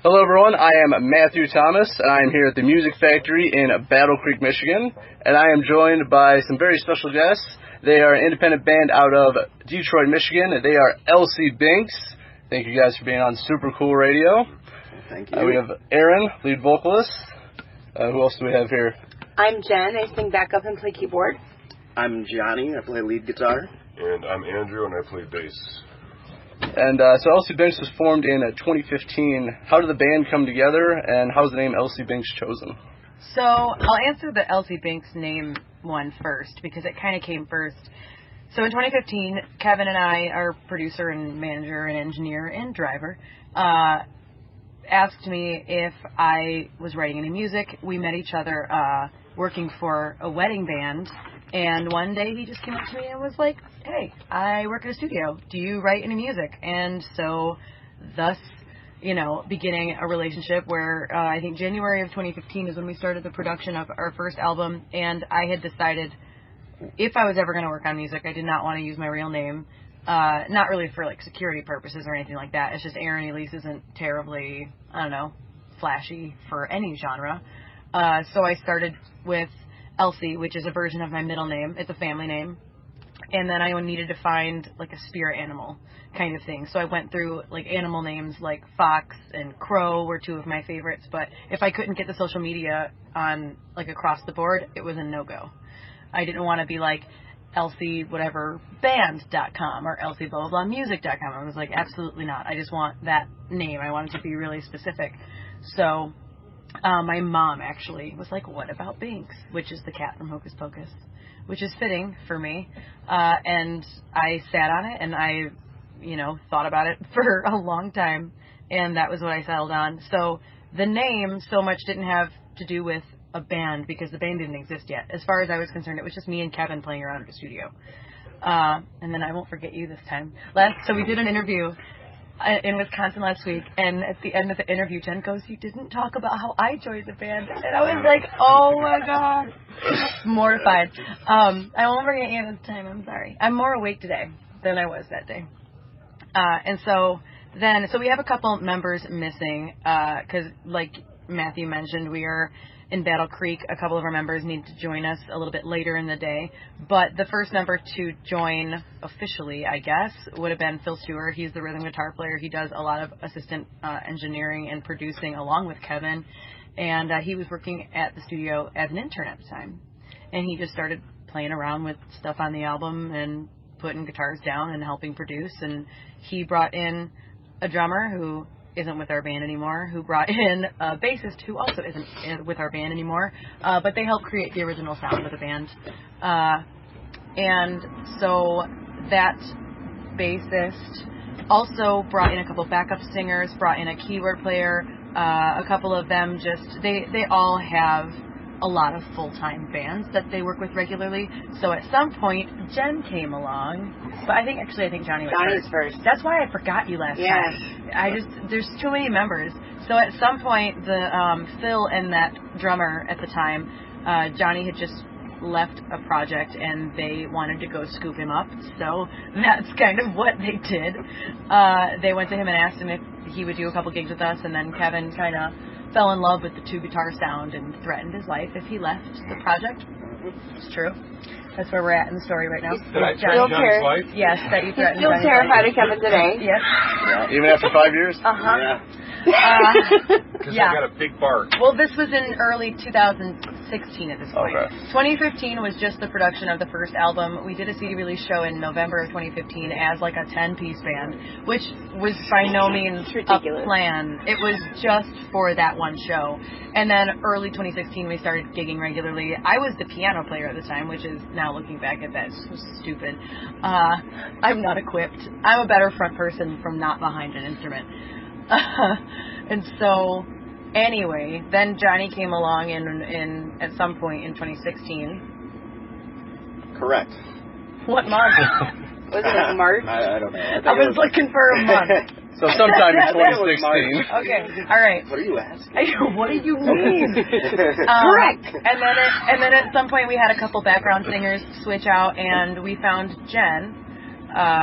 Hello everyone, I am Matthew Thomas, and I am here at the Music Factory in Battle Creek, Michigan, and I am joined by some very special guests. They are an independent band out of Detroit, Michigan. They are Elsie Binx. Thank you guys for being on Super Cool Radio. Thank you. We have Erin, lead vocalist. Who else do we have here? I'm Jen. I sing backup and play keyboard. I'm Jonny. I play lead guitar. And I'm Andrew, and I play bass. And so Elsie Binx was formed in 2015. How did the band come together, and how was the name Elsie Binx chosen? So I'll answer the Elsie Binx name one first, because it kind of came first. So in 2015, Kevin and I, our producer and manager and engineer and driver, asked me if I was writing any music. We met each other working for a wedding band, and one day he just came up to me and was like, hey, I work at a studio. Do you write any music? And so thus, beginning a relationship where I think January of 2015 is when we started the production of our first album, and I had decided if I was ever going to work on music, I did not want to use my real name. Not really for security purposes or anything like that. It's just Erin Elise isn't terribly, flashy for any genre. So I started with Elsie, which is a version of my middle name. It's a family name. And then I needed to find a spirit animal kind of thing. So I went through animal names like Fox and Crow were two of my favorites. But if I couldn't get the social media on across the board, it was a no-go. I didn't want to be Elsie whatever band.com or Elsie blah blah music.com. I was absolutely not. I just want that name. I want it to be really specific. So my mom actually was like, what about Binx? Which is the cat from Hocus Pocus, which is fitting for me. And I sat on it and I, thought about it for a long time, and that was what I settled on. So the name so much didn't have to do with a band, because the band didn't exist yet. As far as I was concerned, it was just me and Kevin playing around at the studio. And then I won't forget you this time. So we did an interview in Wisconsin last week, and at the end of the interview, Jen goes, you didn't talk about how I joined the band. And I was like, oh my God. Mortified. I won't forget you this time, I'm sorry. I'm more awake today than I was that day. And so we have a couple members missing, because like Matthew mentioned, we are in Battle Creek. A couple of our members need to join us a little bit later in the day. But the first member to join officially, I guess, would have been Phil Stewart. He's the rhythm guitar player. He does a lot of assistant engineering and producing along with Kevin. And he was working at the studio as an intern at the time. And he just started playing around with stuff on the album and putting guitars down and helping produce. And he brought in a drummer who isn't with our band anymore, who brought in a bassist who also isn't with our band anymore, but they helped create the original sound of the band. And so that bassist also brought in a couple backup singers, brought in a keyboard player, a couple of them they all have a lot of full-time bands that they work with regularly. So at some point, Jen came along, but I think Jonny was first. That's why I forgot you last time. There's too many members. So at some point, the Phil and that drummer at the time, Jonny had just left a project and they wanted to go scoop him up. So that's kind of what they did. They went to him and asked him if he would do a couple gigs with us, and then Kevin kind of fell in love with the two-guitar sound and threatened his life if he left the project. It's true. That's where we're at in the story right now. Did I threaten Johnny's life? Yes, that you threatened. He's still terrified of Kevin today. Yes. Even after 5 years? Uh-huh. Yeah. Because I got a big bark. Well, this was in early 2016 at this point. Okay. 2015 was just the production of the first album. We did a CD release show in November of 2015 as a 10-piece band, which was by no means a plan. It was just for that one show. And then early 2016 we started gigging regularly. I was the piano player at the time, which is, now looking back at that, so stupid. I'm not equipped. I'm a better front person from not behind an instrument. And so, anyway, then Jonny came along in at some point in 2016. Correct. What month? Was it March? I don't know. I was looking for a month. So sometime in 2016. Okay, all right. What are you asking? What do you mean? Correct. And then at some point we had a couple background singers switch out, and we found Jen.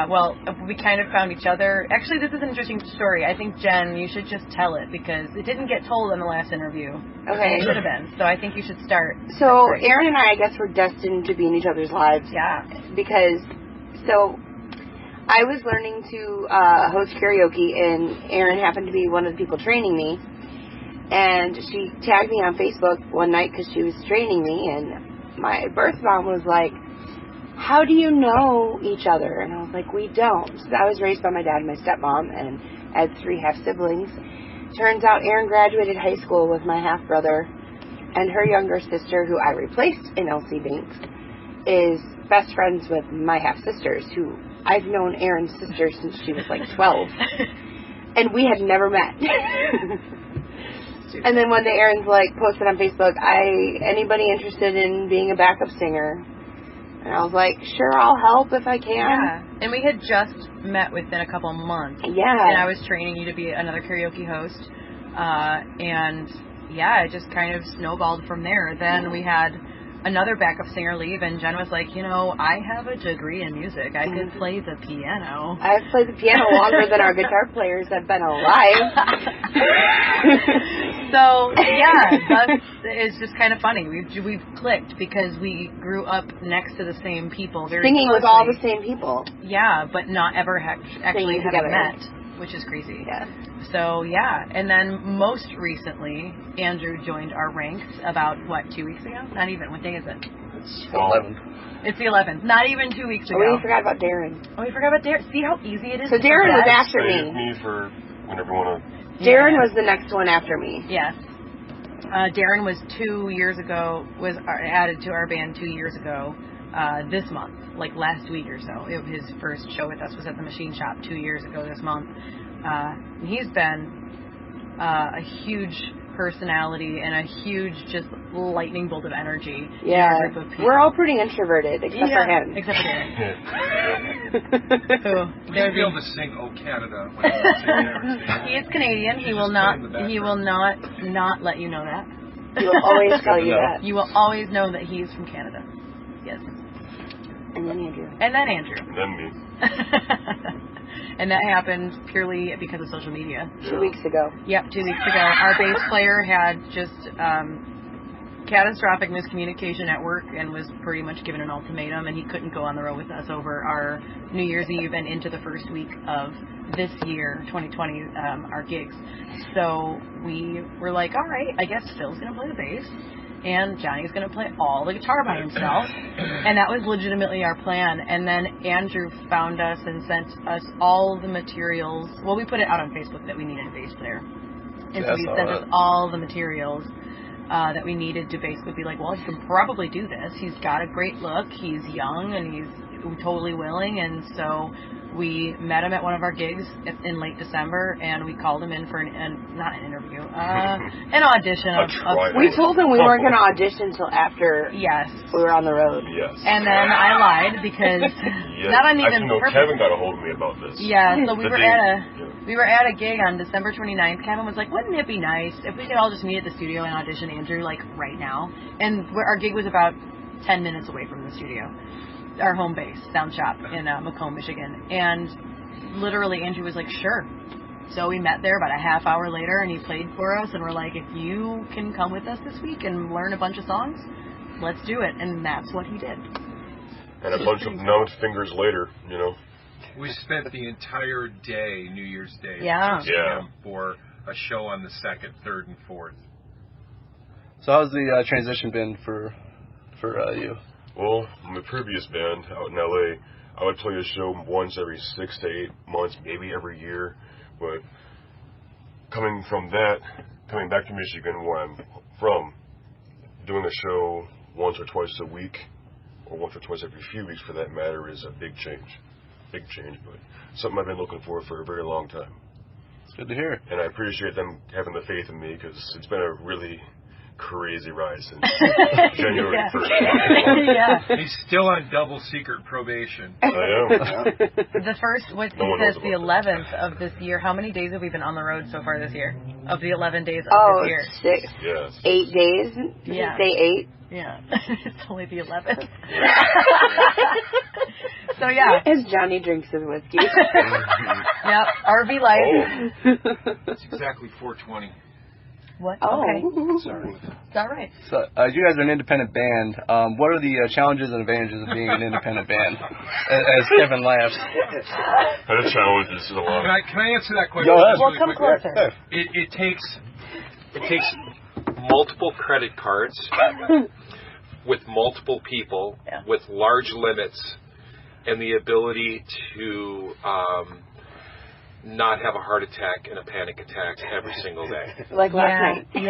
well, we kind of found each other. Actually, this is an interesting story. I think, Jen, you should just tell it because it didn't get told in the last interview. Okay. It should have been. So I think you should start. So Erin and I guess, were destined to be in each other's lives. Yeah. Because, I was learning to host karaoke, and Erin happened to be one of the people training me. And she tagged me on Facebook one night because she was training me, and my birth mom was like, how do you know each other? And I was like, we don't. So I was raised by my dad and my stepmom, and I had 3 half-siblings. Turns out Erin graduated high school with my half-brother, and her younger sister, who I replaced in Elsie Binx, is best friends with my half-sisters, who I've known Erin's sister since she was like 12. And we had never met. And then one day Erin's like posted on Facebook, anybody interested in being a backup singer? And I was like, sure, I'll help if I can. Yeah. And we had just met within a couple months. Yeah. And I was training you to be another karaoke host. And yeah, it just kind of snowballed from there. Then we had another backup singer leave, and Jen was like, I have a degree in music. I can play the piano. I've played the piano longer than our guitar players have been alive. So, yeah, it's just kind of funny. We've clicked because we grew up next to the same people. Very Singing closely. with all the same people. Yeah, but not ever actually having met, which is crazy. Yeah. So, yeah. And then most recently, Andrew joined our ranks about, 2 weeks ago? Not even. What day is it? It's 11th. It's the 11th. Not even 2 weeks ago. Oh, we forgot about Darren. Oh, we forgot about Darren. See how easy it is? So Darren was after Save me. me for whenever you want to. Darren was the next one after me. Yes. Darren was 2 years ago, was added to our band 2 years ago, this month, like last week or so. His first show with us was at the Machine Shop 2 years ago this month. He's been a huge personality and a huge just lightning bolt of energy. Yeah. In a group of people. We're all pretty introverted, except for him. Except for Darren. He'll be able to sing "Oh Canada" when he's singing. He is Canadian. He will not let you know that. He will always tell you that. You will always know that he's from Canada. Yes. And then Andrew. And then Andrew. Then me. And that happened purely because of social media. 2 weeks ago. Yep, 2 weeks ago. Our bass player had just catastrophic miscommunication at work and was pretty much given an ultimatum, and he couldn't go on the road with us over our New Year's Eve and into the first week of this year, 2020, our gigs. So we were like, all right, I guess Phil's going to play the bass, and Johnny's going to play all the guitar by himself. And that was legitimately our plan. And then Andrew found us and sent us all the materials. Well, we put it out on Facebook that we needed a bass player. And so he sent us all the materials that we needed to basically be like, well, he can probably do this. He's got a great look. He's young, and he's totally willing. And so we met him at one of our gigs in late December, and we called him in for not an interview, an audition. We told him we weren't going to audition until after we were on the road. Yes. And then I lied because not on even purpose. Kevin got a hold of me about this. Yeah, so we were at a gig on December 29th. Kevin was like, wouldn't it be nice if we could all just meet at the studio and audition Andrew, like, right now? And our gig was about 10 minutes away from the studio. Our home base, Sound Shop in Macomb, Michigan. And literally Andrew was like, sure. So we met there about a half hour later, and he played for us, and we're like, if you can come with us this week and learn a bunch of songs, let's do it. And that's what he did. And a bunch of numbed fingers later, We spent the entire day, New Year's Day, for a show on the 2nd, 3rd, and 4th. So how's the transition been for you? Well, in the previous band out in LA, I would play a show once every 6 to 8 months, maybe every year. But coming back to Michigan, where I'm from, doing a show once or twice a week, or once or twice every few weeks for that matter, is a big change. Big change, but something I've been looking for a very long time. It's good to hear. And I appreciate them having the faith in me, because it's been a really crazy ride since January 1st. He's still on double secret probation. I am. The first, the 11th of this year. How many days have we been on the road so far this year? of the 11 days of this year. 6. Yes. 8 days? Did you say 8? Yeah. It's only the 11th. So, yeah. As Jonny drinks his whiskey. Yep. RV life. It's exactly 4:20. What? Oh. Okay. Sorry. It's all right. So, you guys are an independent band. What are the challenges and advantages of being an independent band? As Kevin laughs. Kind of challenges a lot. Can I answer that question? Go ahead. Well, come closer. It takes multiple credit cards with multiple people with large limits and the ability to not have a heart attack and a panic attack every single day. Like last night.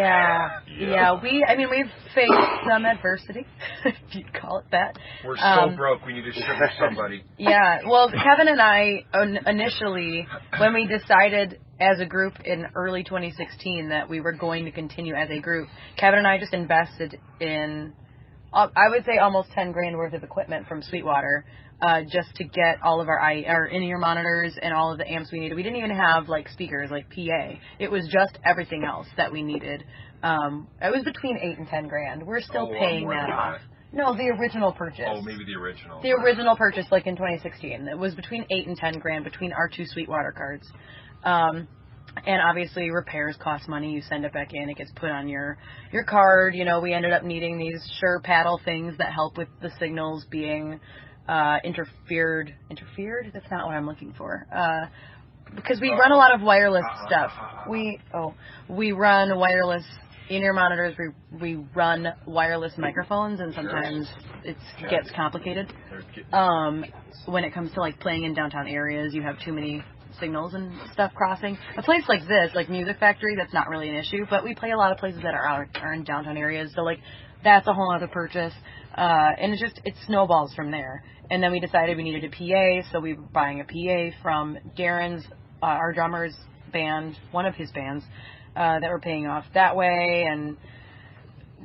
Yeah. We've faced some adversity, if you'd call it that. We're so broke, we need to sugar somebody. Yeah. Well, Kevin and I, initially, when we decided as a group in early 2016 that we were going to continue as a group, Kevin and I just invested in, I would say, almost $10,000 worth of equipment from Sweetwater. Just to get all of our in-ear monitors and all of the amps we needed. We didn't even have like speakers, like PA. It was just everything else that we needed. It was between $8,000 and $10,000. We're still paying that off. No, the original purchase. Oh, maybe the original. The original purchase, like in 2016. It was between $8,000 and $10,000 between our 2 Sweetwater cards. And obviously repairs cost money. You send it back in, it gets put on your card. You know, we ended up needing these Shure paddle things that help with the signals being interfered? That's not what I'm looking for. Because we run a lot of wireless stuff. We run wireless in-ear monitors. We run wireless microphones, and sometimes it gets complicated. When it comes to like playing in downtown areas, you have too many signals and stuff crossing. A place like this, like Music Factory, that's not really an issue. But we play a lot of places that are in downtown areas, so like that's a whole other purchase. And it snowballs from there. And then we decided we needed a PA, so we were buying a PA from Darren's, our drummer's band, one of his bands, that were paying off that way. And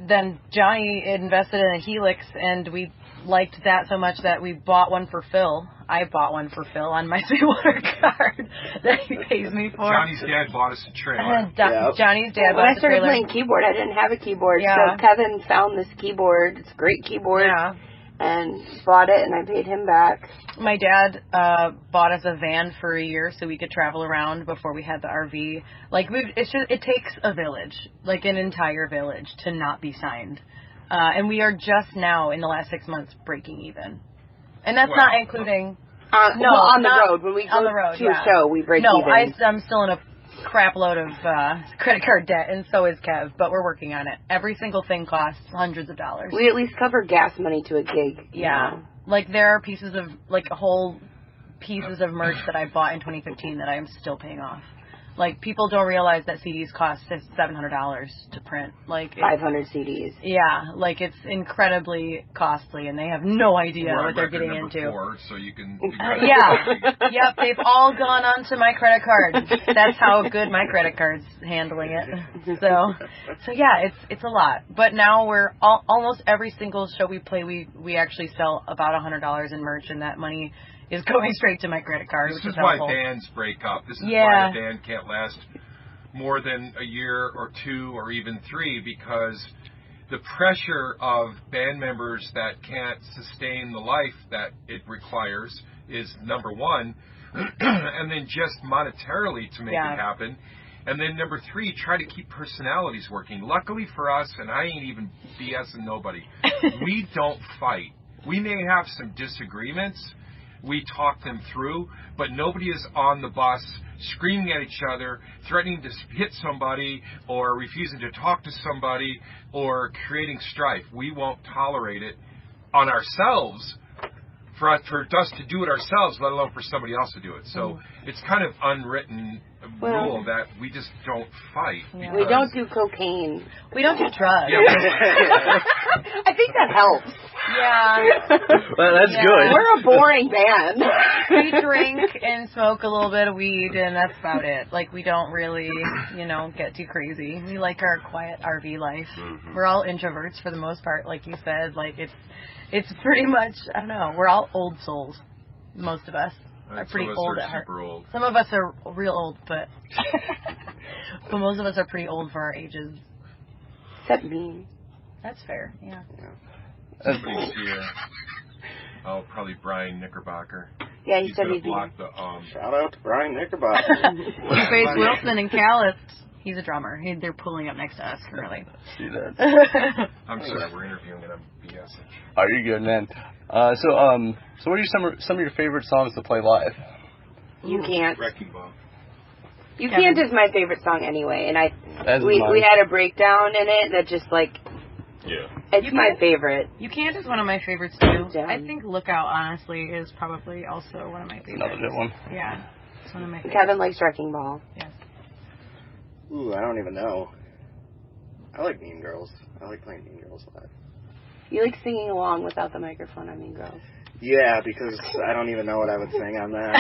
then Jonny invested in a Helix, and we liked that so much that we bought one for Phil. I bought one for Phil on my Sweetwater card that he pays me for. Johnny's dad bought us a trailer. Johnny's dad bought When I us a started trailer. playing keyboard, I didn't have a keyboard, so Kevin found this keyboard. It's a great keyboard. Yeah. And bought it, and I paid him back. My dad bought us a van for a year so we could travel around before we had the RV. Like, it takes a village, like an entire village, to not be signed. And we are just now, in the last 6 months, breaking even. And that's not including... on the road. When we go to a show, we break even. No, I'm still in a crap load of credit card debt, and so is Kev, but we're working on it. Every single thing costs hundreds of dollars. We at least cover gas money to a gig. Yeah. You know? Like, there are pieces of, like, whole pieces of merch that I bought in 2015 that I am still paying off. Like, people don't realize that CDs cost $700 to print. Like 500 CDs. Yeah, like it's incredibly costly, and they have no idea what they're getting into. 4, so you can. Yep, they've all gone onto my credit card. That's how good my credit card's handling it. So yeah, it's a lot. But now we're almost every single show we play, we actually sell about $100 in merch, and that money is going straight to my credit card. This is why bands break up. This is why a band can't last more than a year or 2 or even 3, because the pressure of band members that can't sustain the life that it requires is number 1, and then just monetarily to make it happen. And then number 3, try to keep personalities working. Luckily for us, and I ain't even BSing nobody, we don't fight. We may have some disagreements. We talk them through, but nobody is on the bus screaming at each other, threatening to hit somebody, or refusing to talk to somebody, or creating strife. We won't tolerate it on ourselves, for us to do it ourselves, let alone for somebody else to do it. So it's kind of unwritten rule that we just don't fight. Yeah. We don't do cocaine. We don't do drugs. Yeah, I think that helps. Yeah. Well, that's good. We're a boring band. We drink and smoke a little bit of weed, and that's about it. Like, we don't really, get too crazy. We like our quiet RV life. Mm-hmm. We're all introverts for the most part, like you said. Like, it's pretty much, I don't know, we're all old souls. Most of us are pretty old at heart. Super old. Some of us are real old, but But most of us are pretty old for our ages. Except me. That's fair, yeah. Somebody's here. Oh, probably Brian Knickerbocker. Yeah, he He's said gonna he'd be block here. the Shout out to Brian Knickerbocker. Two-Face Wilson and Callis. He's a drummer. They're pulling up next to us currently. See that? I'm sorry, we're interviewing and I'm BSing. Oh, you're good, man. So what are some of your favorite songs to play live? You can't. Wrecking Ball. You Kevin. Can't is my favorite song anyway, and We we had a breakdown in it that just like Yeah. it's my favorite. You Can't is one of my favorites too. Yeah. I think Lookout, honestly, is probably also one of my favorites. Another good one. Yeah, it's one of my favorites. Kevin likes Wrecking Ball. Yes. Ooh, I don't even know. I like Mean Girls. I like playing Mean Girls live. You like singing along without the microphone, I mean, girls. Yeah, because I don't even know what I would sing on that.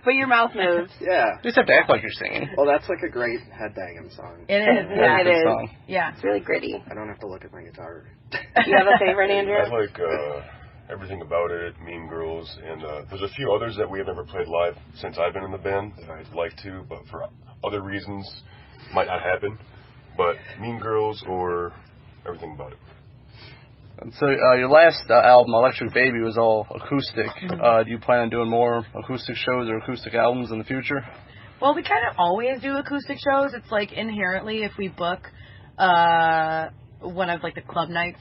But your mouth moves. Yeah. You just have to act like you're singing. Well, that's like a great headbanging song. It is. Yeah, it Good is. song. Yeah. It's really gritty. I don't have to look at my guitar. You have a favorite, I Andrew? like Everything About It, Mean Girls, and there's a few others that we have never played live since I've been in the band that I'd like to, but for other reasons might not happen. But Mean Girls or Everything About It. And so your last album, Electric Baby, was all acoustic. Do you plan on doing more acoustic shows or acoustic albums in the future? Well, we kind of always do acoustic shows. It's like inherently, if we book one of like the club nights,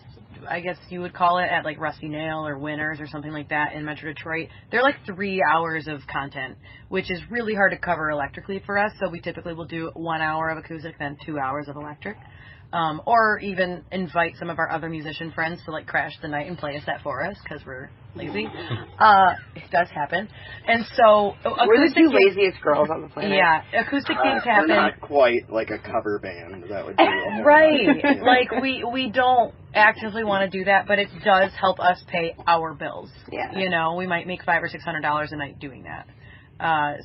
I guess you would call it, at like Rusty Nail or Winners or something like that in Metro Detroit, they're like 3 hours of content, which is really hard to cover electrically for us. So we typically will do 1 hour of acoustic, then 2 hours of electric. Or even invite some of our other musician friends to like crash the night and play a set for us because we're lazy. It does happen. And so We're the two laziest girls on the planet. Yeah, acoustic gigs We're happen. not quite like a cover band. That would be a whole Right. lot. Like we don't actively want to do that, but it does help us pay our bills. Yeah. You know, we might make $500 or $600 a night doing that.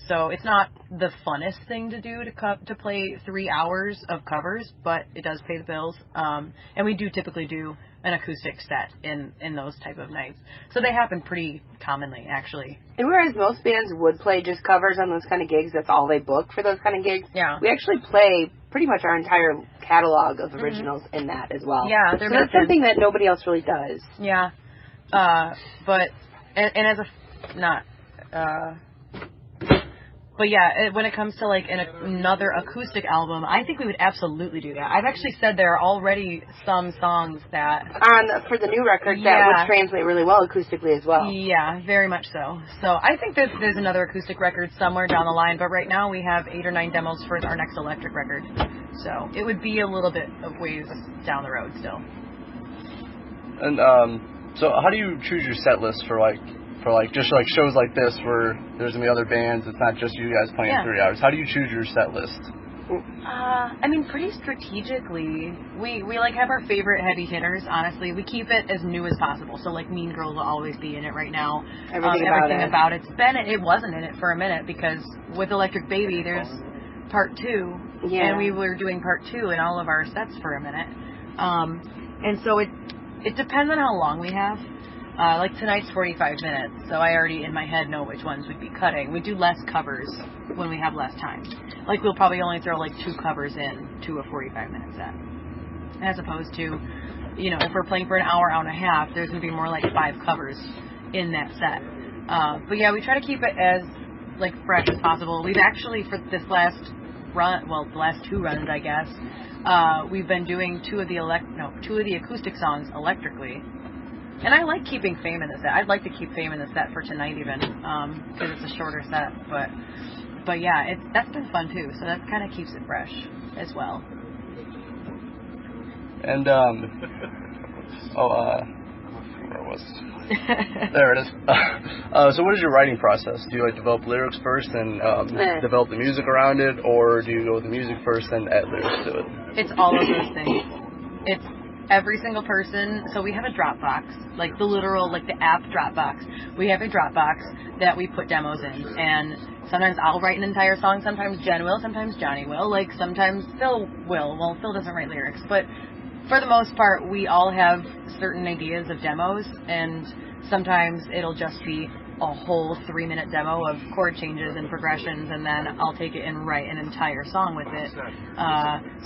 So it's not the funnest thing to do to play 3 hours of covers, but it does pay the bills. And we do typically do an acoustic set in those type of nights. So they happen pretty commonly, actually. And whereas most bands would play just covers on those kind of gigs, that's all they book for those kind of gigs. Yeah. We actually play pretty much our entire catalog of originals in that as well. Yeah, so they're that's something that nobody else really does. Yeah. But as a not. But yeah, when it comes to like another acoustic album, I think we would absolutely do that. I've actually said there are already some songs that For the new record, that Yeah. would translate really well acoustically as well. Yeah, very much so. So I think there's another acoustic record somewhere down the line, but right now we have 8 or 9 demos for our next electric record. So it would be a little bit of ways down the road still. And so how do you choose your set list for just like shows like this where there's gonna be other bands? It's not just you guys playing 3 hours. How do you choose your set list? I mean, pretty strategically. We like have our favorite heavy hitters. Honestly, we keep it as new as possible. So like Mean Girls will always be in it right now. Everything about it's been. It wasn't in it for a minute because with Electric Baby, there's part 2, and we were doing part 2 in all of our sets for a minute. And so it depends on how long we have. Like tonight's 45 minutes, so I already in my head know which ones we'd be cutting. We do less covers when we have less time. Like we'll probably only throw like 2 covers in to a 45-minute set, as opposed to, you know, if we're playing for an hour, hour and a half, there's gonna be more like 5 covers in that set. But yeah, we try to keep it as like fresh as possible. We've actually for this last run, well, the last 2 runs, I guess, we've been doing 2 of the acoustic songs electrically. And I like keeping Fame in the set. I'd like to keep Fame in the set for tonight even, because it's a shorter set. But yeah, that's been fun too. So that kind of keeps it fresh as well. And where was it? There it is. So what is your writing process? Do you like develop lyrics first and develop the music around it, or do you go with the music first and add lyrics to it? It's all of those things. It's every single person. So we have a Dropbox, like the literal, like the app Dropbox. We have a Dropbox that we put demos in, and sometimes I'll write an entire song, sometimes Jen will, sometimes Jonny will, like sometimes Phil will. Well, Phil doesn't write lyrics, but for the most part, we all have certain ideas of demos, and sometimes it'll just be a whole 3-minute demo of chord changes and progressions, and then I'll take it and write an entire song with it.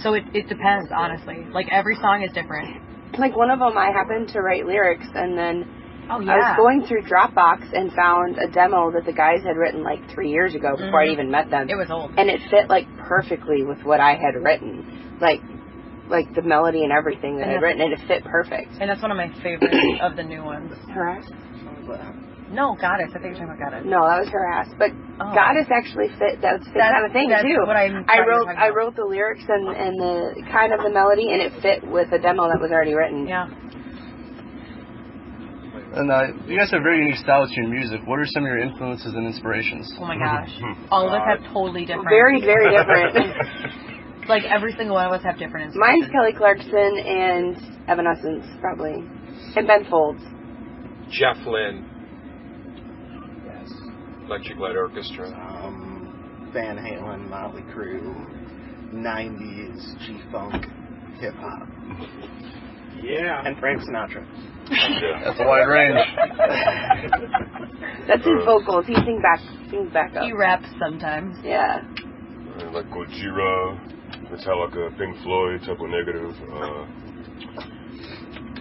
So it depends, honestly. Like, every song is different. Like, one of them, I happened to write lyrics, and then I was going through Dropbox and found a demo that the guys had written like 3 years ago before I even met them. It was old. And it fit like perfectly with what I had written. Like the melody and everything that I'd written, and it fit perfect. And that's one of my favorites of the new ones. Harass? No, Goddess. I think you're talking about Goddess. No, that was Harass. But Goddess actually fit. That's the kind of thing too. What I wrote the lyrics and the kind of the melody, and it fit with a demo that was already written. Yeah. And you guys have very unique styles to your music. What are some of your influences and inspirations? Oh my gosh. All of us have totally different. Very, very different. Like, every single one of us have different inspirations. Mine's Kelly Clarkson and Evanescence, probably. And Ben Folds. Jeff Lynne. Yes. Electric Light Orchestra. Van Halen, Motley Crue, 90s G-Funk, hip-hop. Yeah. And Frank Sinatra. That's a wide range. That's his vocals. He sings back up. He raps sometimes. Yeah. Like Gojira, Metallica, Pink Floyd, Temple Negative,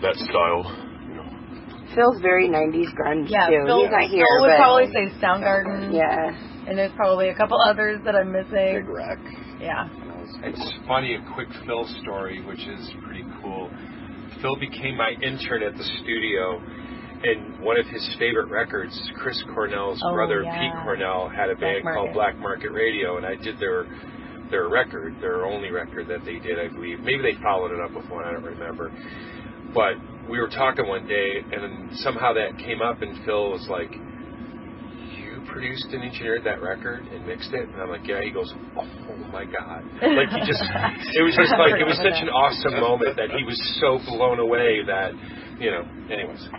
that style. Phil's very 90s grunge too. Phil, he's not here. Phil would but probably say Soundgarden. Yeah. And there's probably a couple others that I'm missing. Big Wreck. Yeah. It's funny, a quick Phil story, which is pretty cool. Phil became my intern at the studio, and one of his favorite records, Chris Cornell's brother, Pete Cornell, had a band called Black Market Radio, and I did their record, their only record that they did, I believe. Maybe they followed it up with one, I don't remember. But we were talking one day, and then somehow that came up, and Phil was like, "You produced and engineered that record and mixed it?" And I'm like, "Yeah." He goes, "Oh my God." Like, it was such an awesome moment that he was so blown away that, anyways.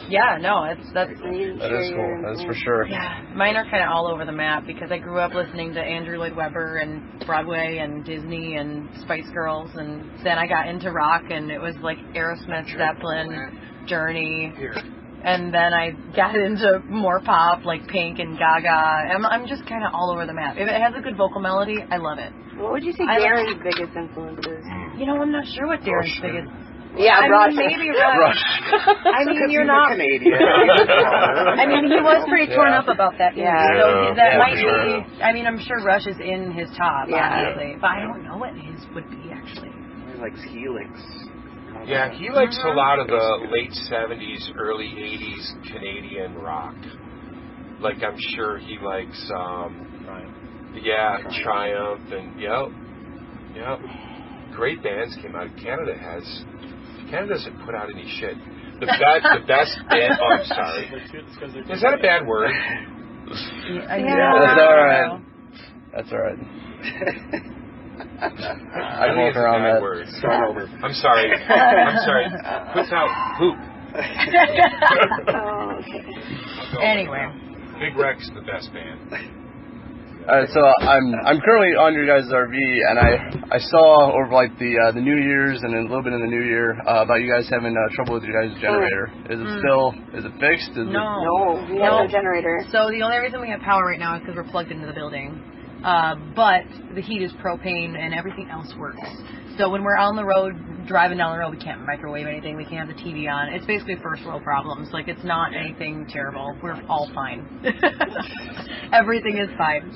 Yeah, no, that's that is cool. That's for sure. Yeah, mine are kind of all over the map because I grew up listening to Andrew Lloyd Webber and Broadway and Disney and Spice Girls, and then I got into rock, and it was like Aerosmith, Zeppelin, Journey, and then I got into more pop like Pink and Gaga. I'm just kind of all over the map. If it has a good vocal melody, I love it. What would you say Darren's biggest influences? I'm not sure what Darren's biggest. Yeah, Rush. Maybe Rush. I mean, you're not Canadian. I mean, he was pretty torn up about that. So that might sure. be. I mean, I'm sure Rush is in his top, honestly, but I don't know what his would be actually. He likes Helix. Yeah, he likes a lot of the late 70s, early 80s Canadian rock. Like, I'm sure he likes, Triumph, and yep. Great bands came out. Canada doesn't put out any shit. The best band. Oh, I'm sorry. Is that a bad word? That's all right. That's all right. I can walk around that. Word. Start over. I'm sorry. Puts out poop. Oh, okay. Anyway. Big Wreck's the best band. Alright, so I'm currently on your guys' RV, and I saw over like the New Year's and a little bit in the New Year about you guys having trouble with your guys' generator. Is it fixed? No, we have no generator. So the only reason we have power right now is because we're plugged into the building. But the heat is propane and everything else works. So when we're on the road, driving down the road, we can't microwave anything. We can't have the TV on. It's basically first world problems. Like, it's not anything terrible. We're all fine. Everything is fine.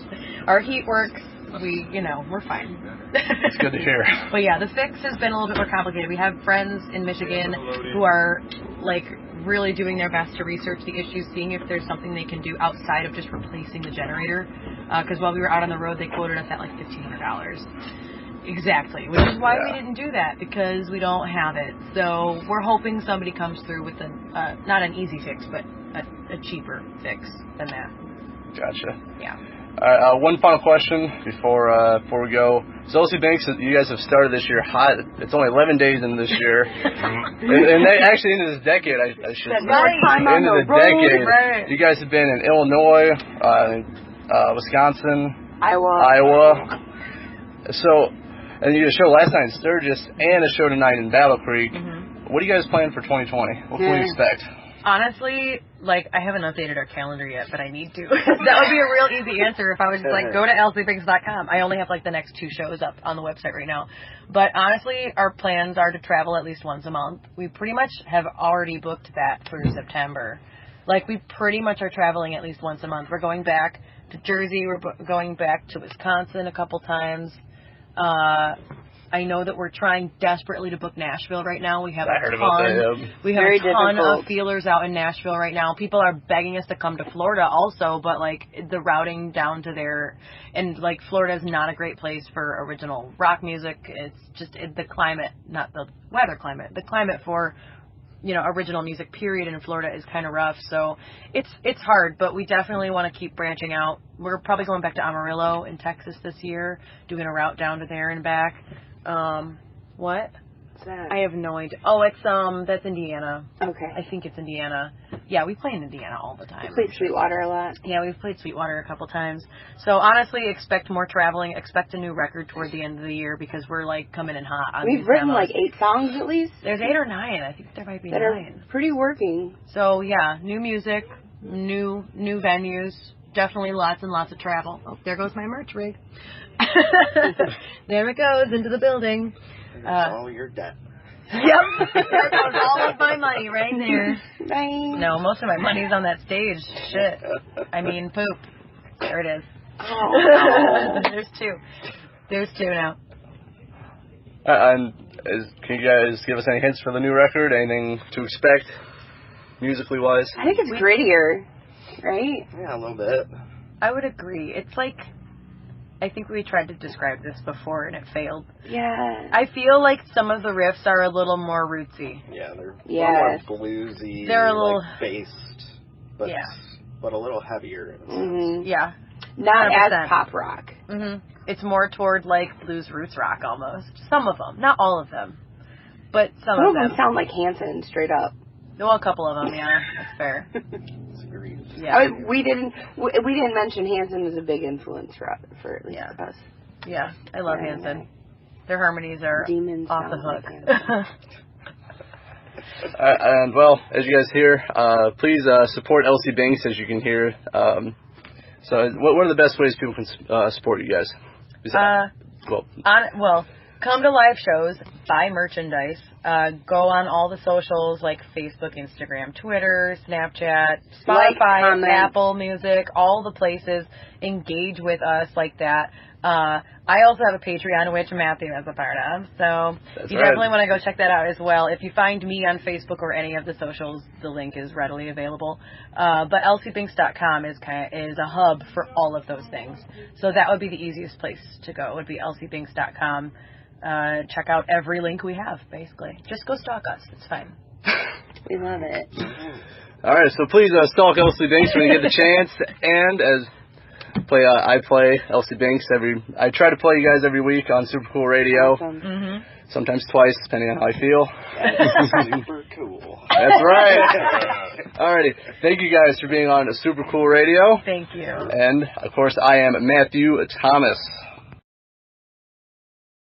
Our heat works. We're fine. It's good to hear. But yeah, the fix has been a little bit more complicated. We have friends in Michigan who are, like, really doing their best to research the issue, seeing if there's something they can do outside of just replacing the generator. Because while we were out on the road, they quoted us at like $1,500. Exactly, which is why we didn't do that, because we don't have it. So we're hoping somebody comes through with not an easy fix, but a cheaper fix than that. Gotcha. Yeah. All right, one final question before we go. So Elsie Binx, you guys have started this year hot. It's only 11 days into this year, and they actually into this decade. I should say. Into the decade. Right. You guys have been in Illinois, Wisconsin, Iowa. So. And you did a show last night in Sturgis and a show tonight in Battle Creek. Mm-hmm. What are you guys planning for 2020? What can we expect? Honestly, like, I haven't updated our calendar yet, but I need to. That would be a real easy answer if I was just like, go to elsiebinx.com. I only have like the next 2 shows up on the website right now. But honestly, our plans are to travel at least once a month. We pretty much have already booked that for September. Like, we pretty much are traveling at least once a month. We're going back to Jersey. We're going back to Wisconsin a couple times. I know that we're trying desperately to book Nashville right now. We have a ton of feelers out in Nashville right now. People are begging us to come to Florida also, but like the routing down to there, and like Florida is not a great place for original rock music. It's just the climate, not the weather climate. The climate for, you know, original music period in Florida is kind of rough. So it's hard, but we definitely want to keep branching out. We're probably going back to Amarillo in Texas this year, doing a route down to there and back. What? What's that? I have no idea. Oh, it's, that's Indiana. Okay. I think it's Indiana. Yeah, we play in Indiana all the time. We played Sweetwater a lot. Yeah, we've played Sweetwater a couple times. So honestly, expect more traveling. Expect a new record toward the end of the year because we're like coming in hot on We've these written demos. like 8 songs at least. There's 8 or 9. I think there might be that 9. are pretty working. So yeah, new music, new venues, definitely lots and lots of travel. Oh, there goes my merch rig. There it goes into the building. It's all your debt. Yep, there goes all of my money right there. Bye. No, most of my money's on that stage. Shit. I mean, poop. There it is. Oh, no. There's 2. There's 2 now. And can you guys give us any hints for the new record? Anything to expect, musically wise? I think it's grittier, right? Yeah, a little bit. I would agree. It's like, I think we tried to describe this before and it failed. Yeah. I feel like some of the riffs are a little more rootsy. Yeah, they're Yes. more bluesy. They're a little like, based, but yeah. but a little heavier. In a sense. Mm-hmm. Yeah. Not 100%. as pop rock. Mhm. It's more toward like blues roots rock almost. Some of them, not all of them, but some of them sound like Hanson straight up. Well, a couple of them, yeah, that's fair. Agreed. Yeah. I mean, we didn't mention Hanson as a big influence for at least us. Yeah, I love Hanson. Their harmonies are Demons off the sound hook. like And well, as you guys hear, please support Elsie Binx, as you can hear. So, what are the best ways people can support you guys? Come to live shows, buy merchandise, go on all the socials like Facebook, Instagram, Twitter, Snapchat, Spotify, Apple Music, all the places. Engage with us like that. I also have a Patreon, which Matthew is a part of, so definitely want to go check that out as well. If you find me on Facebook or any of the socials, the link is readily available. But elsiebinx.com is a hub for all of those things. So that would be the easiest place to go. It would be elsiebinx.com. Check out every link we have, basically. Just go stalk us. It's fine. We love it. All right, so please stalk Elsie Binx when you get the chance. And as I play Elsie Binx I try to play you guys every week on Super Cool Radio. Awesome. Mm-hmm. Sometimes twice, depending on how I feel. Super cool. That's right. Alrighty. Thank you guys for being on Super Cool Radio. Thank you. And, of course, I am Matthew Thomas.